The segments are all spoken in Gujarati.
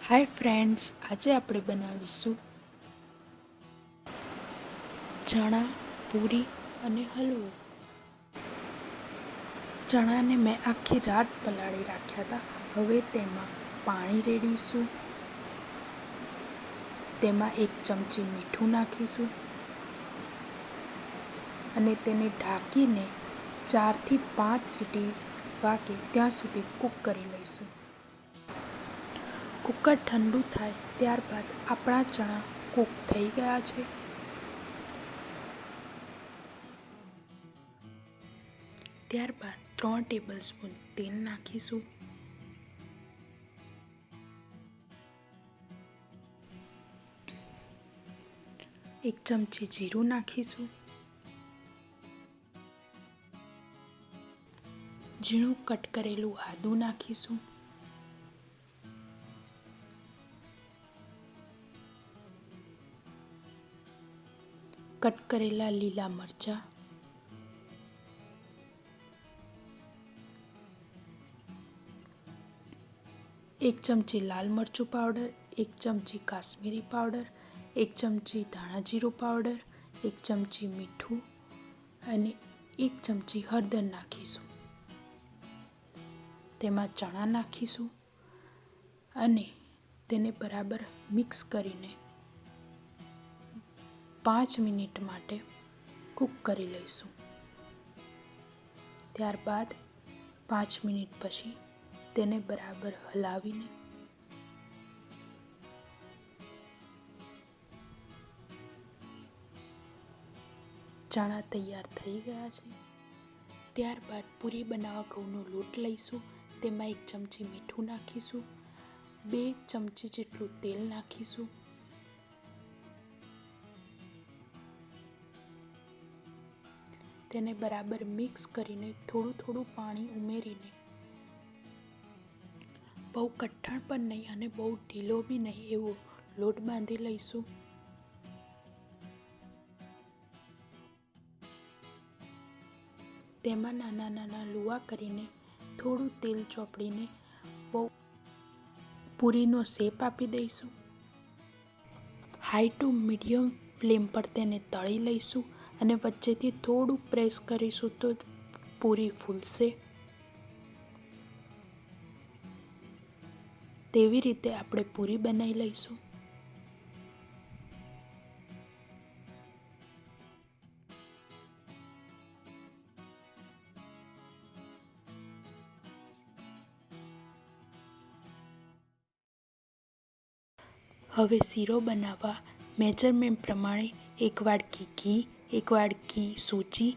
હાય ફ્રેન્ડ્સ, આજે આપણે બનાવીશું ચણા, પૂરી અને હલવો. ચણાને મેં આખી રાત પલાળી રાખ્યા હતા. હવે તેમાં પાણી રેડીશું. તેમાં 1 ચમચી મીઠું નાખીશું અને તેને ઢાંકીને 4 થી 5 સીટી વાગે ત્યાં સુધી કૂક કરી લઈશું. કુકર ઠંડુ થાય ત્યારબાદ આપણા ચણા કૂક થઈ ગયા છે. ત્યારબાદ 3 ટેબલસ્પૂન તેલ નાખીશું. એક ચમચી જીરું નાખીશું. ઝીણું કટ કરેલું આદું નાખીશું. કટ કરેલા લીલા મરચાં, 1 ચમચી લાલ મરચું પાવડર, 1 ચમચી કાશ્મીરી પાવડર, 1 ચમચી ધાણા જીરું પાવડર, 1 ચમચી મીઠું અને 1 ચમચી હળદર નાખીશું. તેમાં ચણા નાખીશું અને તેને બરાબર મિક્સ કરીને 5 મિનિટ માટે કૂક કરી લઈશું. ત્યારબાદ 5 મિનિટ પછી તેને બરાબર હલાવીને ચણા તૈયાર થઈ ગયા છે. ત્યારબાદ પૂરી બનાવવા ઘઉંનો લોટ લઈશું. તેમાં 1 ચમચી મીઠું નાખીશું. 2 ચમચી જેટલું તેલ નાખીશું. તેને બરાબર મિક્સ કરીને થોડું પાણી ઉમેરીને બહુ કઠણ પણ નહીં અને બહુ ઢીલો બી નહીં એવો લોટ બાંધી લઈશું. તેમાં નાના લુવા કરીને થોડું તેલ ચોપડીને પૂરીનો શેપ આપી દઈશું. હાઈ ટુ મીડિયમ ફ્લેમ પર તેને તળી લઈશું અને વચ્ચેથી થોડું પ્રેસ કરીશું તો પૂરી ફૂલશે. તેવી રીતે આપણે પૂરી બનાવી લઈશું. હવે શીરો બનાવવા મેજરમેન્ટ પ્રમાણે 1 વાડકી ઘી, 1 વાડકી સૂજી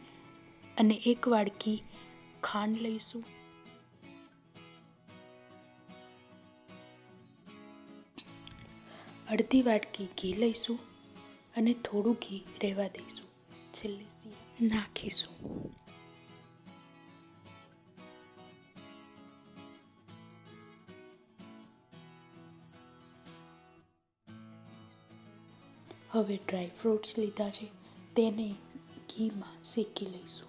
અને 1 વાડકી ખાંડ લઈશું. અડધી વાડકી ઘી લઈશું અને થોડું ઘી રહેવા દઈશું. છેલ્લે નાખીશું. હવે ડ્રાય ફ્રૂટ્સ લીધા છે તેને ઘીમાં શેકી લઈશું.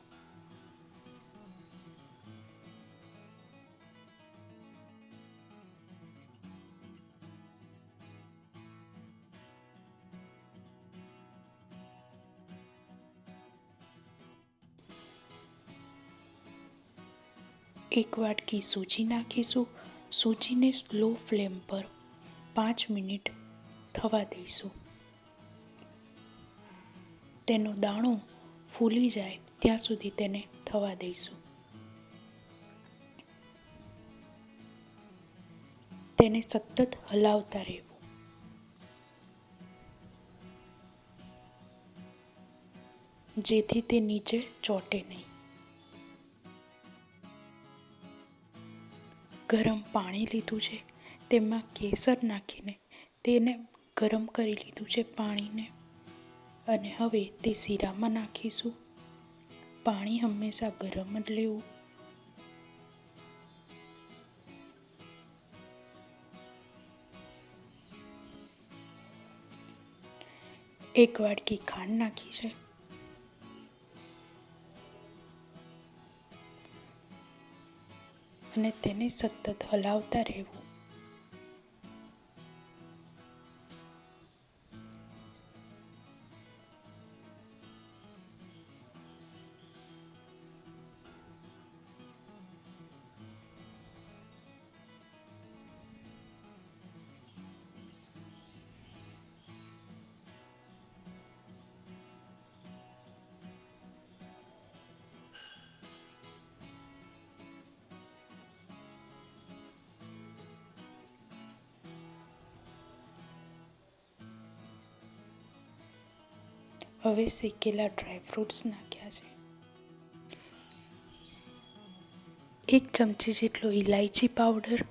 એક વાટકી સૂજી નાખીશું. સૂજીને સ્લો ફ્લેમ પર 5 મિનિટ થવા દઈશું. તેનો દાણો ફૂલી જાય ત્યાં સુધી તેને થવા દઈશું. તેને સતત હલાવતા રહેવું. જેથી તે નીચે ચોંટે નહીં. ગરમ પાણી લીધું છે તેમાં કેસર નાખીને તેને ગરમ કરી લીધું છે પાણીને અને હવે તે શીરામાં નાખીશું. પાણી હંમેશા ગરમ જ લેવું. એક વાડકી ખાંડ નાખી છે. અને તેને સતત હલાવતા રહેવું. હવે શેકેલા ડ્રાયફ્રૂટ્સ નાખ્યા છે. 1 ચમચી જેટલો ઇલાયચી પાવડર,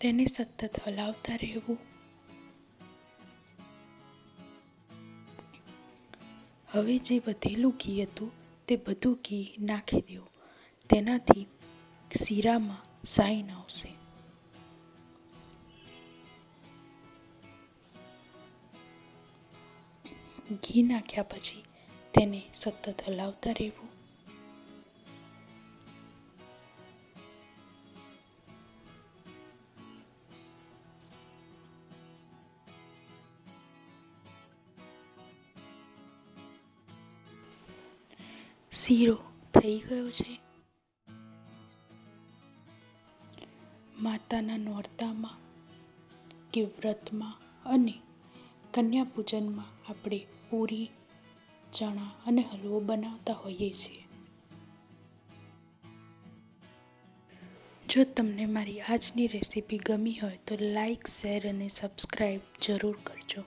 તેને સતત હલાવતા રહેવું. હવે જે વધેલું ઘી હતું તે બધું ઘી નાખી દો. તેનાથી શીરામાં શાઈન આવશે. ઘી નાખ્યા પછી તેને સતત હલાવતા રહેવું. શીરો થઈ ગયો છે. માતાના નોરતામાં કે વ્રતમાં અને કન્યા પૂજનમાં આપણે પૂરી, ચણા અને હલવો બનાવતા હોઈએ છીએ. જો તમને મારી આજની રેસીપી ગમી હોય તો લાઈક, શેર અને સબસ્ક્રાઈબ જરૂર કરજો.